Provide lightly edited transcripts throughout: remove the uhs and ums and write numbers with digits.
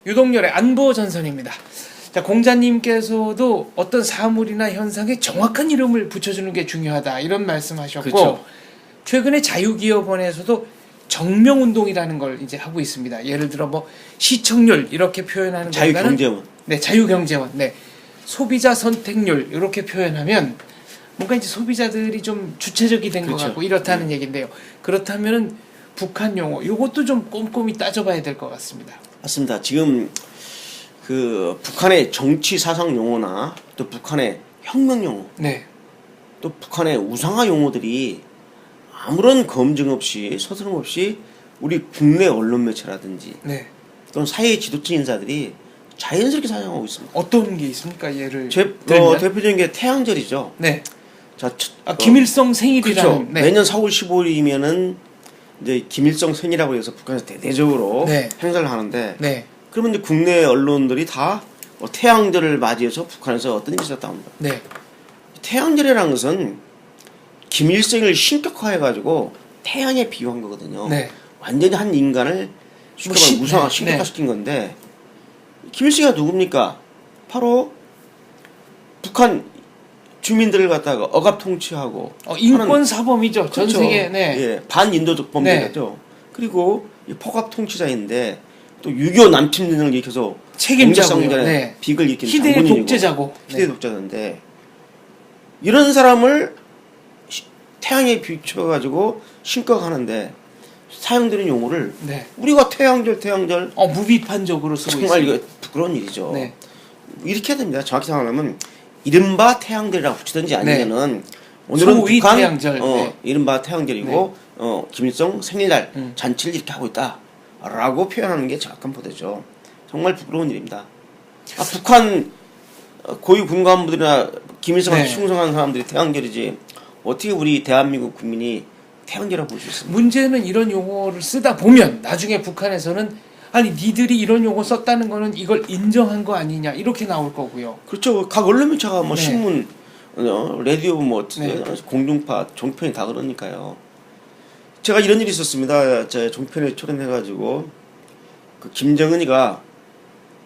유동열의 안보 전선입니다. 자, 공자님께서도 어떤 사물이나 현상에 정확한 이름을 붙여주는 게 중요하다 이런 말씀하셨고, 그렇죠. 최근에 자유기업원에서도 정명운동이라는 걸 이제 하고 있습니다. 예를 들어 뭐 시청률 이렇게 표현하는 것보다는 자유경제원. 네, 자유경제원, 네, 소비자 선택률 이렇게 표현하면 뭔가 이제 소비자들이 좀 주체적이 된 것 그렇죠. 같고 이렇다는 얘기인데요. 그렇다면은 북한 용어 이것도 좀 꼼꼼히 따져봐야 될 것 같습니다. 맞습니다. 지금 그 북한의 정치 사상 용어나 또 북한의 혁명 용어, 네, 또 북한의 우상화 용어들이 아무런 검증 없이 서스럼 없이 우리 국내 언론 매체라든지 네. 또는 사회 지도층 인사들이 자연스럽게 사용하고 있습니다. 어떤 게 있습니까? 예를 들면 대표적인 게 태양절이죠. 네. 자, 김일성 생일이라는 그렇죠. 네. 매년 4월 15일이면은 이제 김일성 생일이라고 해서 북한에서 대대적으로 네. 행사를 하는데, 네. 그러면 이제 국내 언론들이 다 태양절을 맞이해서 북한에서 어떤 일이 있었다 합니다. 네. 태양절이라는 것은 김일성을 신격화해가지고 태양에 비유한 거거든요. 네. 완전히 한 인간을 우상화, 신격화시킨 건데, 김일성이 누굽니까? 바로 북한 주민들을 갖다가 억압 통치하고 인권 사범이죠. 전 그렇죠. 세계 네. 예, 반인도적 범죄죠. 그리고 폭압 통치자인데 또 6.25 남침전을 일으켜서 책임자고요. 네. 빅을 일으킨 희대의 장군이고, 독재자고. 희대의 독재자인데, 이런 사람을 태양에 비춰가지고 신격하는데 사용되는 용어를 네. 우리가 태양절 무비판적으로 쓰고 정말 있습니다. 이거 부끄러운 일이죠. 네. 이렇게 해야 됩니다. 정확히 생각하면 이른바 태양절이라고 붙이든지 아니면은 오늘은 소위 북한 태양절. 네. 이른바 태양절이고 김일성 생일날 잔치를 이렇게 하고 있다라고 표현하는 게 정확한 포대죠. 정말 부끄러운 일입니다. 북한 고위 군관부들이나 김일성한테 네. 충성한 사람들이 태양절이지 어떻게 우리 대한민국 국민이 태양절이라고 볼 수 있습니까? 문제는 이런 용어를 쓰다 보면 나중에 북한에서는 아니 니들이 이런 용어 썼다는 거는 이걸 인정한 거 아니냐 이렇게 나올 거고요. 그렇죠. 각 언론 매체가 뭐 네. 신문, 라디오 네. 공중파, 종편이 다 그러니까요. 제가 이런 일이 있었습니다. 제 종편에 출연해가지고 그 김정은이가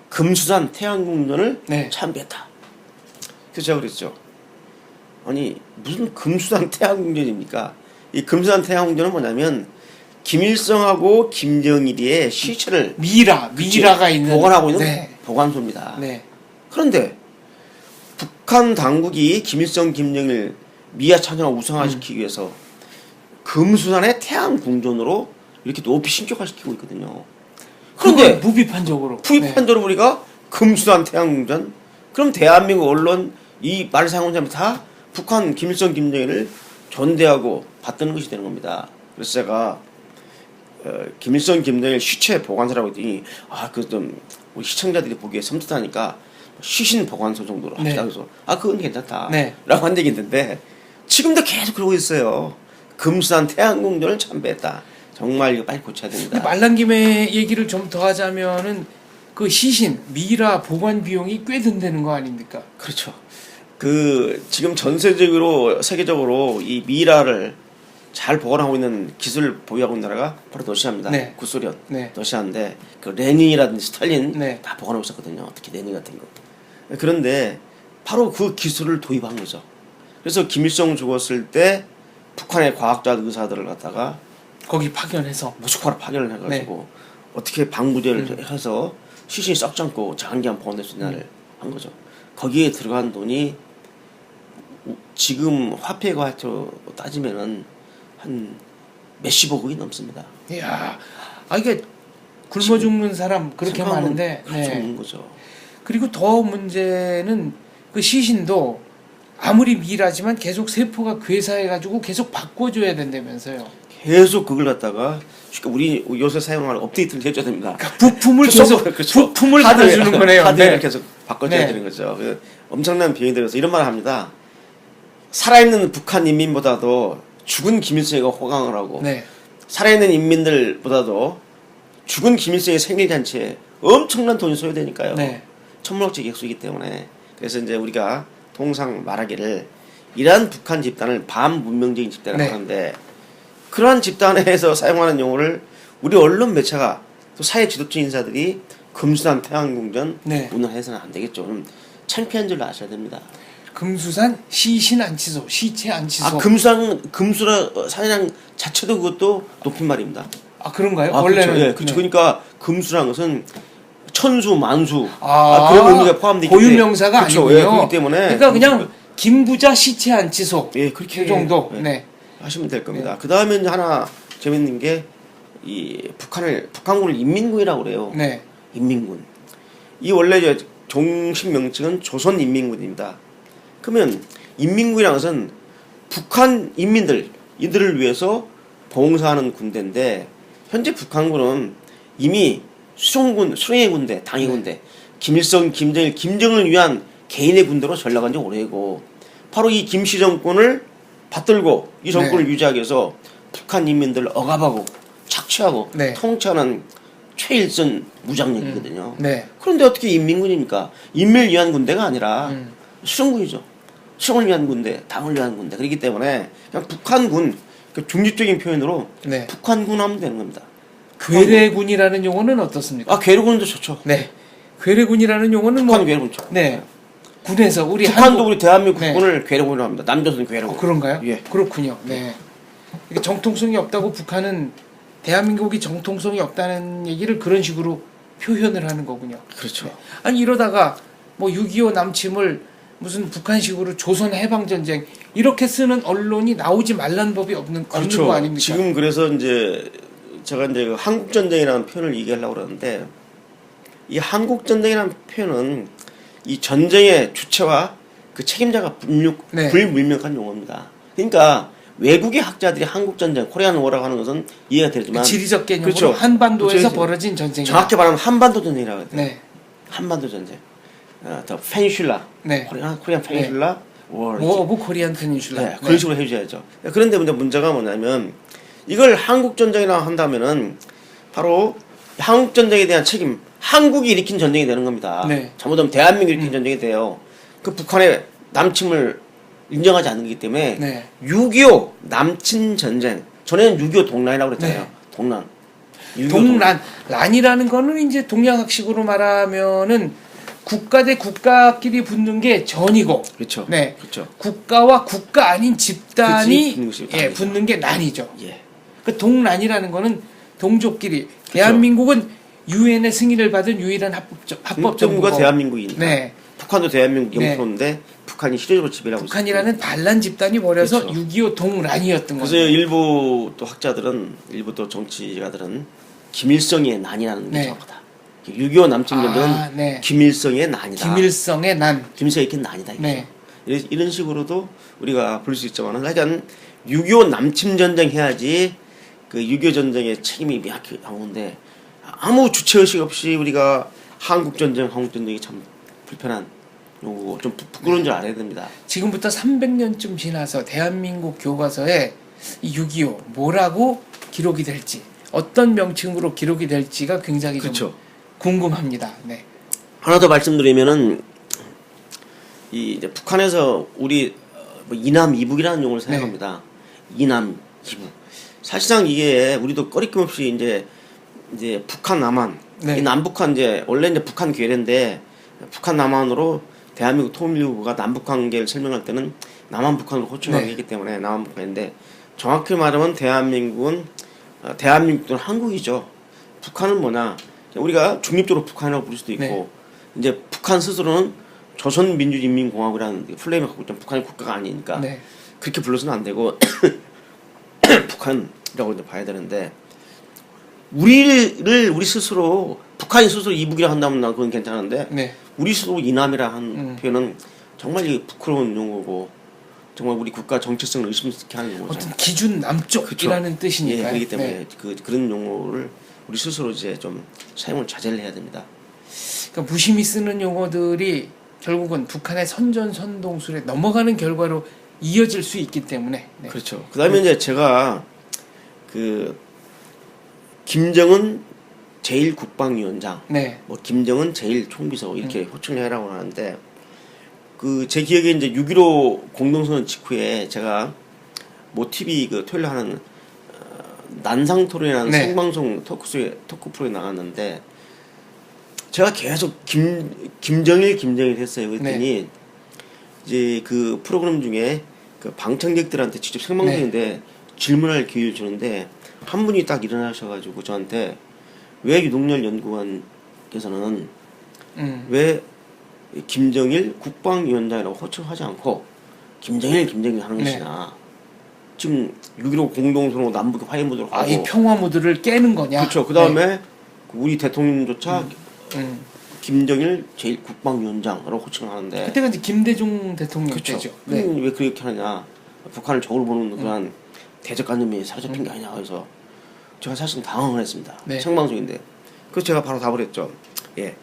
금수산 태양궁전을 네. 참배했다. 그래서 제가 그랬죠. 아니 무슨 금수산 태양궁전입니까? 이 금수산 태양궁전은 뭐냐면 김일성하고 김정일의 시체를 미라가 있는 보관하고 있는 네. 보관소입니다. 네. 그런데 북한 당국이 김일성, 김정일 미아 찬양을 우상화시키기 위해서 금수산의 태양궁전으로 이렇게 높이 신격화시키고 있거든요. 그런데 무비판적으로 부입한대로 우리가 금수산 태양궁전, 그럼 대한민국 언론 이 말을 사용하는 사람이 다 북한 김일성, 김정일을 존대하고 받드는 것이 되는 겁니다. 그래서 제가 김일성, 김정일 시체 보관소라고 했더니 좀 우리 시청자들이 보기에 섬뜩하니까 시신 보관소 정도로 합시다. 그래서 그건 괜찮다 라고 한 적이 있는데 지금도 계속 그러고 있어요. 금수산 태양궁전을 참배했다. 정말 이거 빨리 고쳐야 됩니다. 말란 김에 얘기를 좀 더 하자면은 그 시신 미라 보관 비용이 꽤 든다는 거 아닙니까? 그렇죠. 지금 전세적으로 세계적으로 이 미라를 잘 보관하고 있는 기술을 보유하고 있는 나라가 바로 러시아입니다. 네. 구소련. 네. 러시아인데 그 레닌이라든지 스탈린 네. 다 보관하고 있었거든요. 특히 레닌 같은 거. 그런데 바로 그 기술을 도입한 거죠. 그래서 김일성 죽었을 때 북한의 과학자 의사들을 갖다가 거기 파견해서 모스크바로 파견을 해가지고 어떻게 방부제를 해서 시신이 썩지 않고 장기간 보관될 수 있나를 한 거죠. 거기에 들어간 돈이 지금 화폐가로 따지면은 한 몇십억이 넘습니다. 이야, 이게 굶어 죽는 사람 그렇게 많은데. 그렇죠. 없는 거죠. 그리고 더 문제는 그 시신도 아무리 미라지만 계속 세포가 괴사해가지고 계속 바꿔줘야 된다면서요. 계속 그걸 갖다가 우리 요새 사용하는 업데이트를 해줘야 됩니다. 그러니까 부품을 계속 부품을 받아주는 거네요. 하드웨어를 계속 바꿔줘야 되는 거죠. 엄청난 비용이 들어서 이런 말을 합니다. 살아있는 북한 인민보다도 죽은 김일성이가 호강을 하고 살아있는 인민들보다도 죽은 김일성의 생일잔치에 엄청난 돈이 소요되니까요. 천문학적 액수이기 때문에. 그래서 이제 우리가 통상 말하기를 이러한 북한 집단을 반문명적인 집단이라고 하는데, 그러한 집단에서 사용하는 용어를 우리 언론 매체가 또 사회 지도층 인사들이 금수산 태양궁전 네. 운운해서는 안 되겠죠. 좀 창피한 줄 아셔야 됩니다. 금수산 시신 안치소, 시체 안치소. 금수산이랑 자체도 그것도 높임말입니다. 아 그런가요? 아, 원래는 그렇죠. 예, 그렇죠. 그러니까 금수란 것은 천수, 만수 아, 그런 의미가 포함되기 때문에 고유명사가 그렇죠. 아니군요. 예, 그렇기 때문에 그러니까 그냥 김부자 시체 안치소. 예, 그렇게 그 정도. 예, 네. 하시면 될 겁니다. 그 다음에 이제 하나 재밌는 게 이 북한군을 인민군이라고 그래요. 네. 인민군. 이 원래 이제 정식 명칭은 조선인민군입니다. 그러면 인민군이라는 것은 북한 인민들 이들을 위해서 봉사하는 군대인데 현재 북한군은 이미 수령의 군대, 당의 군대, 김일성, 김정일, 김정을 위한 개인의 군대로 전락한 지 오래고 바로 이 김씨 정권을 받들고 이 정권을 유지하기 위해서 북한 인민들을 억압하고 착취하고 통치하는 최일선 무장력이거든요. 그런데 어떻게 인민군입니까? 인민을 위한 군대가 아니라 수령군이죠. 수령을 위한 군대, 당을 위한 군대. 그렇기 때문에 그냥 북한군, 그 중립적인 표현으로 북한군 하면 되는 겁니다. 괴뢰군이라는 용어는 어떻습니까? 아, 괴뢰군도 좋죠. 네. 괴뢰군이라는 용어는 북한 괴뢰군 좋죠. 네. 군에서 우리 북한도 우리 대한민국 국군을 괴뢰군이라고 합니다. 남조선 괴뢰군. 그런가요? 예. 그렇군요. 네. 이게 정통성이 없다고 북한은 대한민국이 정통성이 없다는 얘기를 그런 식으로 표현을 하는 거군요. 그렇죠. 네. 아니 이러다가 뭐 6.25 남침을 무슨 북한식으로 조선 해방 전쟁 이렇게 쓰는 언론이 나오지 말라는 법이 없는 거 아닙니까? 지금 그래서 이제 제가 이제 그 한국 전쟁이라는 표현을 얘기하려고 그러는데 이 한국 전쟁이라는 표현은 이 전쟁의 주체와 그 책임자가 불분명한 용어입니다. 그러니까 외국의 학자들이 한국 전쟁, 코리안 워라고 하는 것은 이해가 되지만 그 지리적 개념으로 그렇죠. 한반도에서 벌어진 전쟁이다. 정확히 말하면 한반도 전쟁이라고 해요. 네. 한반도 전쟁. 더 페닌슐라. 코리안 페닌슐라 워. 오브 코리안 페닌슐라. 네, 그런 식으로 해줘야죠. 그런데 문제가 뭐냐면 이걸 한국 전쟁이라고 한다면은 바로 한국 전쟁에 대한 책임, 한국이 일으킨 전쟁이 되는 겁니다. 잘못하면 대한민국이 일으킨 전쟁이 돼요. 그 북한의 남침을 인정하지 않는 거기 때문에 6.25 남침 전쟁, 전에는 6.25 동란이라고 그랬잖아요. 동란. 란이라는 거는 이제 동양학식으로 말하면은 국가 대 국가끼리 붙는 게 전이고, 그렇죠. 네, 그렇죠. 국가와 국가 아닌 집단이 붙는, 붙는 게 난이죠. 예. 그 동란이라는 거는 동족끼리. 그렇죠. 대한민국은 유엔의 승인을 받은 유일한 합법 정부가 대한민국이니까. 북한도 대한민국 영토인데 북한이 실효적으로 지배를 하고 있습니다. 북한이라는 반란 집단이 벌여서 6.25 동란이었던 거죠. 그래서 일부 또 학자들은, 일부 또 정치가들은 김일성의 난이라는 게 정확하다. 6.25 남침전쟁은 김일성의 난이다. 김일성의 난. 김일성이 이렇게 난이다. 이런 식으로도 우리가 볼 수 있지만 하여간 6.25 남침전쟁 해야지 그 6.25 전쟁의 책임이 명확히 나오는데 아무 주체의식 없이 우리가 한국전쟁이 참 불편한 용어고 좀 부끄러운 줄 알아야 됩니다. 지금부터 300년쯤 지나서 대한민국 교과서에 이 6.25 뭐라고 기록이 될지 어떤 명칭으로 기록이 될지가 굉장히 좀 궁금합니다. 네. 하나 더 말씀드리면은 이 이제 북한에서 우리 뭐 이남 이북이라는 용어를 사용합니다. 이남 이북. 사실상 이게 우리도 꺼리낌 없이 이제 북한 남한 이 남북한 원래 이제 북한 괴뢰인데 북한 남한으로 대한민국 통일부가 남북 관계를 설명할 때는 남한 북한으로 호칭하게 했기 때문에 남한 북한인데 정확히 말하면 대한민국은 한국이죠. 북한은 뭐냐? 우리가 중립적으로 북한이라고 부를 수도 있고 이제 북한 스스로는 조선민주인민공화국이라는 플레임을 갖고 있던 북한이 국가가 아니니까 그렇게 불러서는 안 되고 북한이라고 이제 봐야 되는데 우리 스스로 북한이 스스로 이북이라 한다면 난 그건 괜찮은데 우리 스스로 이남이라 한 표현은 정말 부끄러운 용어고 정말 우리 국가 정체성을 의심스럽게 하는 용어죠. 어떤 기준 남쪽이라는 뜻이니까요. 그렇기 때문에 그런 용어를 우리 스스로 이제 좀 사용을 자제를 해야 됩니다. 그러니까 무심히 쓰는 용어들이 결국은 북한의 선전선동술에 넘어가는 결과로 이어질 수 있기 때문에. 그렇죠. 그다음에 이제 제가 그 김정은 제1국방위원장, 뭐 김정은 제1총비서 이렇게 호칭을 해라고 하는데 그 제 기억에 이제 6.15 공동선언 직후에 제가 모 TV 그 토요일에 하는 난상토론이라는 생방송 토크 프로에 나갔는데 제가 계속 김정일 했어요. 그랬더니 이제 그 프로그램 중에 그 방청객들한테 직접 생방송인데 질문할 기회를 주는데 한 분이 딱 일어나셔가지고 저한테 왜 윤석열 연구관께서는 왜 김정일 국방위원장이라고 호칭하지 않고 김정일 하는 것이냐. 지금 6.15 공동선언 남북 화해 모드로 가고 이 평화 모드를 깨는 거냐. 그렇죠. 그 다음에 우리 대통령조차 김정일 제1국방위원장으로 호칭을 하는데 그때가 이제 김대중 대통령 그렇죠. 때죠. 왜 그렇게 하느냐. 북한을 적으로 보는 그런 대적관념이 사로잡힌 게 아니냐. 그래서 제가 사실 당황을 했습니다. 생방송인데. 그래서 제가 바로 답을 했죠. 예.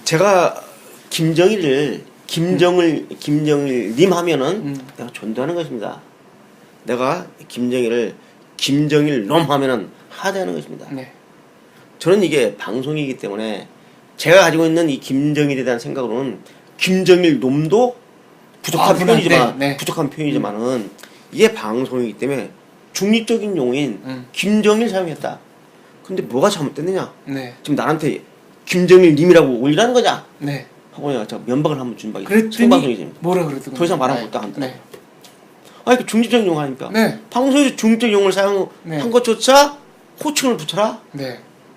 제가 김정일 님 하면은 내가 존대하는 것입니다. 내가 김정일 놈 하면은 하대하는 것입니다. 저는 이게 방송이기 때문에 제가 가지고 있는 이 김정일에 대한 생각으로는 김정일 놈도 부족한 표현이지만은 이게 방송이기 때문에 중립적인 용어인 김정일 사용했다. 근데 뭐가 잘못됐느냐? 지금 나한테 김정일 님이라고 올리라는 거냐? 하고 내가 면박을 한번 준 바가 있어요. 그랬더니 뭐라 그랬던 더 이상 말하고 못다 한다. 아니 그 중립적인 용어 하니까 방송에서 중립적 용어를 사용한 것조차 호칭을 붙여라?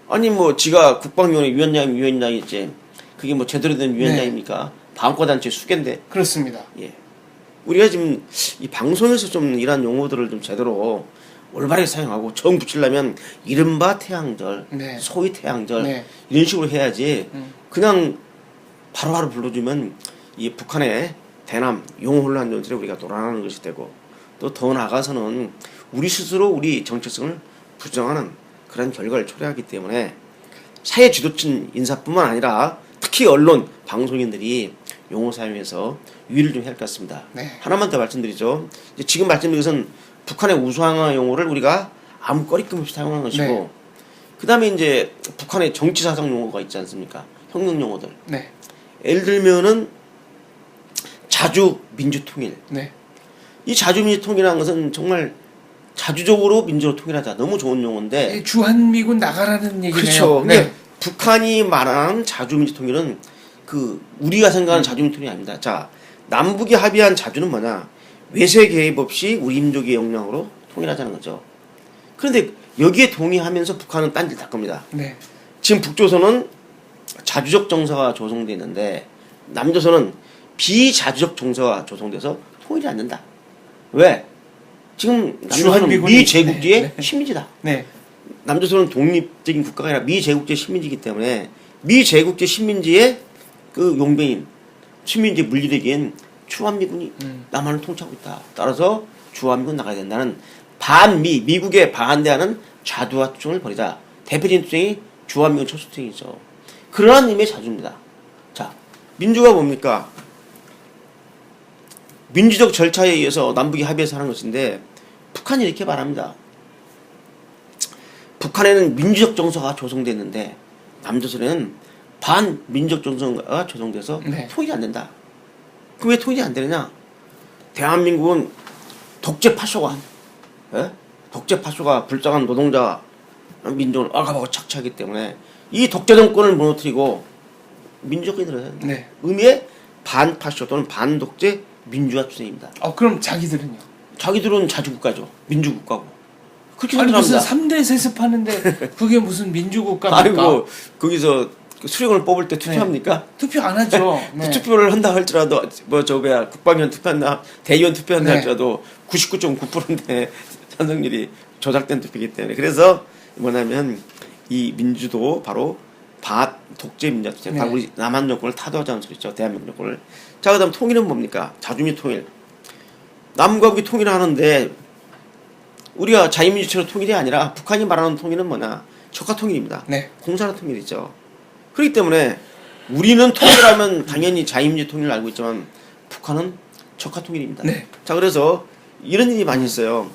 아니 뭐 지가 국방위원회 위원장이지 그게 뭐 제대로 된 위원장입니까? 방과단체 수개인데. 그렇습니다. 예. 우리가 지금 이 방송에서 좀 이런 용어들을 좀 제대로 올바르게 사용하고 정 붙이려면 이른바 태양절, 소위 태양절 이런 식으로 해야지 그냥 바로바로 불러주면 이 북한의 대남 용어 혼란 전술에 우리가 놀아나는 것이 되고 또 더 나아가서는 우리 스스로 우리 정체성을 부정하는 그런 결과를 초래하기 때문에 사회 지도층 인사뿐만 아니라 특히 언론, 방송인들이 용어 사용해서 유의를 좀 해야 할 것 같습니다. 하나만 더 말씀드리죠. 이제 지금 말씀드린 것은 북한의 우수항화 용어를 우리가 아무 꺼리낌 없이 사용하는 것이고 그 다음에 이제 북한의 정치사상 용어가 있지 않습니까? 혁명 용어들. 예를 들면은 자주 민주통일. 이 자주 민주통일이라는 것은 정말 자주적으로 민주로 통일하자. 너무 좋은 용어인데. 주한미군 나가라는 얘기네요. 그렇죠. 근데 북한이 말하는 자주 민주통일은 그 우리가 생각하는 자주 민주통일이 아닙니다. 자, 남북이 합의한 자주는 뭐냐? 외세 개입 없이 우리 민족의 역량으로 통일하자는 거죠. 그런데 여기에 동의하면서 북한은 딴짓 할 겁니다. 지금 북조선은 자주적 정서가 조성되어 있는데 남조선은 비자주적 정서가 조성돼서 통일이 안 된다. 왜? 지금 남조선은 미제국주의 식민지다. 남조선은 독립적인 국가가 아니라 미제국주의 식민지이기 때문에 미제국주의 식민지의 그 용병인 식민지 물리력인 주한미군이 남한을 통치하고 있다. 따라서 주한미군 나가야 된다는 미국에 반대하는 좌두화 투쟁을 벌이자. 대표적인 투쟁이 주한미군 철수투쟁이죠. 그러한 의미의 자주입니다. 자, 민주가 뭡니까? 민주적 절차에 의해서 남북이 합의해서 하는 것인데 북한이 이렇게 말합니다. 북한에는 민주적 정서가 조성됐는데 남조선에는 반민주적 정서가 조성돼서 통일이 안 된다. 그 왜 통일이 안 되느냐? 대한민국은 독재 파쇼가 불쌍한 노동자 민족을 억압하고 착취하기 때문에 이 독재 정권을 무너뜨리고 민주주의에 들어야 된다. 의미의 반파쇼 또는 반독재 민주화 투쟁입니다. 그럼 자기들은요? 자기들은 자주국가죠. 민주국가고. 그렇게 아니 생각합니다. 무슨 3대 세습하는데 그게 무슨 민주국가입니까? 아이고 거기서 수령을 뽑을 때 투표합니까? 투표 안 하죠. 투표를 한다 할지라도 국방위원 투표한다 대의원 투표한다 할지라도 99.9%인데 찬성률이 조작된 투표이기 때문에 그래서 뭐냐면 이 민주도 바로 독재 민주화 투쟁 바로 우리 남한 정권을 타도하자는 소리죠. 대한민국 정권을. 자 그다음 통일은 뭡니까? 자주민 통일. 남과 북이 통일하는데 우리가 자유민주체로 통일이 아니라 북한이 말하는 통일은 뭐냐? 적화 통일입니다. 공산화 통일이죠. 그렇기 때문에 우리는 통일하면 당연히 자유민주 통일을 알고 있지만 북한은 적화 통일입니다. 자 그래서 이런 일이 많이 있어요.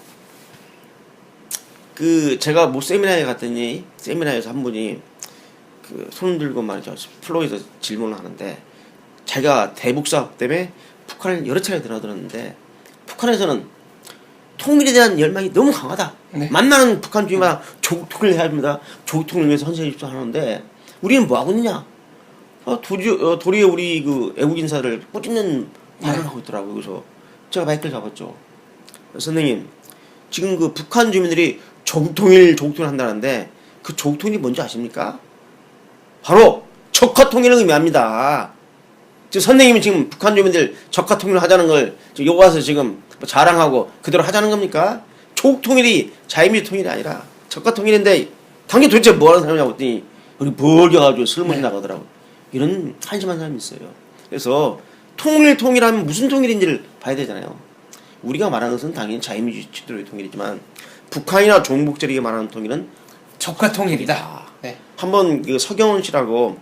그 제가 뭐 세미나에 갔더니 세미나에서 한 분이 그 손 들고 말이죠. 플로에서 질문을 하는데 자기가 대북 사업 때문에 북한을 여러 차례 들었는데 북한에서는 통일에 대한 열망이 너무 강하다. 만나는 북한 주민마다 조국 통일을 해야 합니다. 조국 통일을 위해서 헌신해 주십시오 하는데 우리는 뭐 하고 있느냐? 도리어 우리 그 애국 인사를 꾸짖는 말을 하고 있더라고요. 그래서 제가 마이크를 잡았죠. 선생님, 지금 그 북한 주민들이 조국통일 한다는데 그 조국통일이 뭔지 아십니까? 바로 적화통일을 의미합니다. 지금 선생님이 지금 북한 주민들 적화통일을 하자는 걸 여기 와서 지금 뭐 자랑하고 그대로 하자는 겁니까? 조국통일이 자유민주 통일이 아니라 적화통일인데 당신 도대체 뭐 하는 사람이냐고 했더니 우리 벌겨가지고 슬머시 나가더라고. 이런 한심한 사람이 있어요. 그래서 통일하면 무슨 통일인지를 봐야 되잖아요. 우리가 말하는 것은 당연히 자유민주주의의 통일이지만 북한이나 종북들에게 말하는 통일은 적화통일이다. 네. 한번 그 서경원 씨라고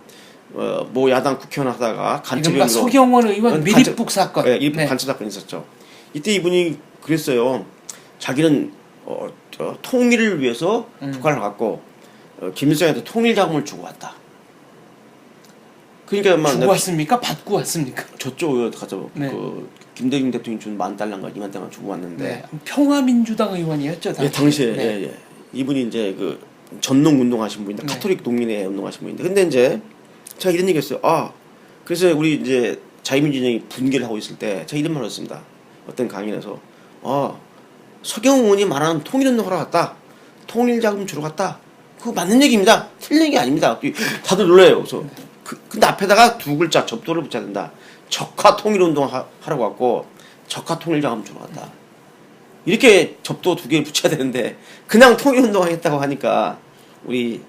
뭐 야당 국회의원 하다가 이른바 서경원 의원 미립북 사건. 네, 미립북 간첩 사건이 있었죠. 이때 이분이 그랬어요. 자기는 통일을 위해서 북한을 갔고 김일성한테 통일 자금을 주고 왔다. 그러니까 주고 왔습니까? 받고 왔습니까? 저쪽 가서 네. 그 김대중 대통령이 준 $10,000인가 20,000만 주고 왔는데 네. 평화민주당 의원이었죠. 예, 당시에 네. 예. 이분이 이제 그 전농 운동하신 분인데 네. 카톨릭 농민회 운동하신 분인데 근데 이제 제가 이런 얘기했어요. 그래서 우리 이제 자유민주당이 분개를 하고 있을 때 제가 이런 말을 했습니다. 어떤 강연에서 서경원 의원이 말하는 통일운동 하러 갔다. 통일자금 주러 갔다. 그거 맞는 얘기입니다. 틀린 얘기 아닙니다. 다들 놀라요. 그래서 근데 앞에다가 두 글자 접도를 붙여야 된다. 적화 통일운동 하라고 왔고 적화 통일자금 주러 갔다. 이렇게 접도 두 개 붙여야 되는데 그냥 통일운동 하겠다고 하니까 우리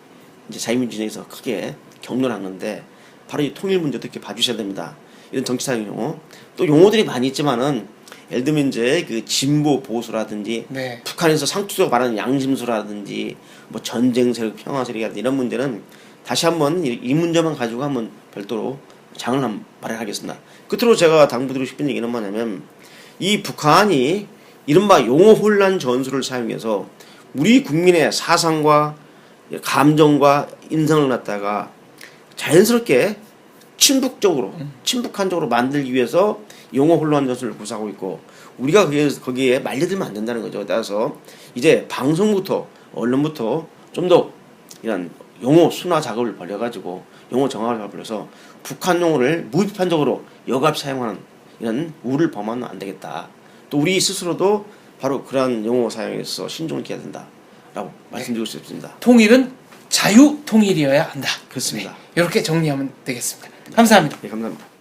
이제 자유민주당에서 크게 격론한 건데 바로 이 통일 문제도 이렇게 봐주셔야 됩니다. 이런 정치적인 용어 또 용어들이 많이 있지만은 예를 들면 이제 그 진보 보수라든지 네. 북한에서 상투적 말하는 양심수라든지 뭐 전쟁 세력 평화 세력이라든지 이런 문제는 다시 한번 이 문제만 가지고 한번 별도로 장을 한번 마련하겠습니다. 끝으로 제가 당부드리고 싶은 얘기는 뭐냐면 이 북한이 이른바 용어 혼란 전술을 사용해서 우리 국민의 사상과 감정과 인성을 갖다가 자연스럽게 친북한 쪽으로 만들기 위해서 용어 혼란 전술을 구사하고 있고 우리가 거기에 말려들면 안 된다는 거죠. 따라서 이제 방송부터 언론부터 좀 더 이런 용어 순화 작업을 벌여가지고 용어 정확을 작업을 벌여서 북한 용어를 무비판적으로 여갑 사용하는 이런 우를 범하면 안 되겠다. 또 우리 스스로도 바로 그러한 용어 사용에서 신중을 기해야 된다라고 말씀드리고 싶습니다. 통일은 자유 통일이어야 한다. 그렇습니다. 네. 이렇게 정리하면 되겠습니다. 감사합니다. 네, 감사합니다.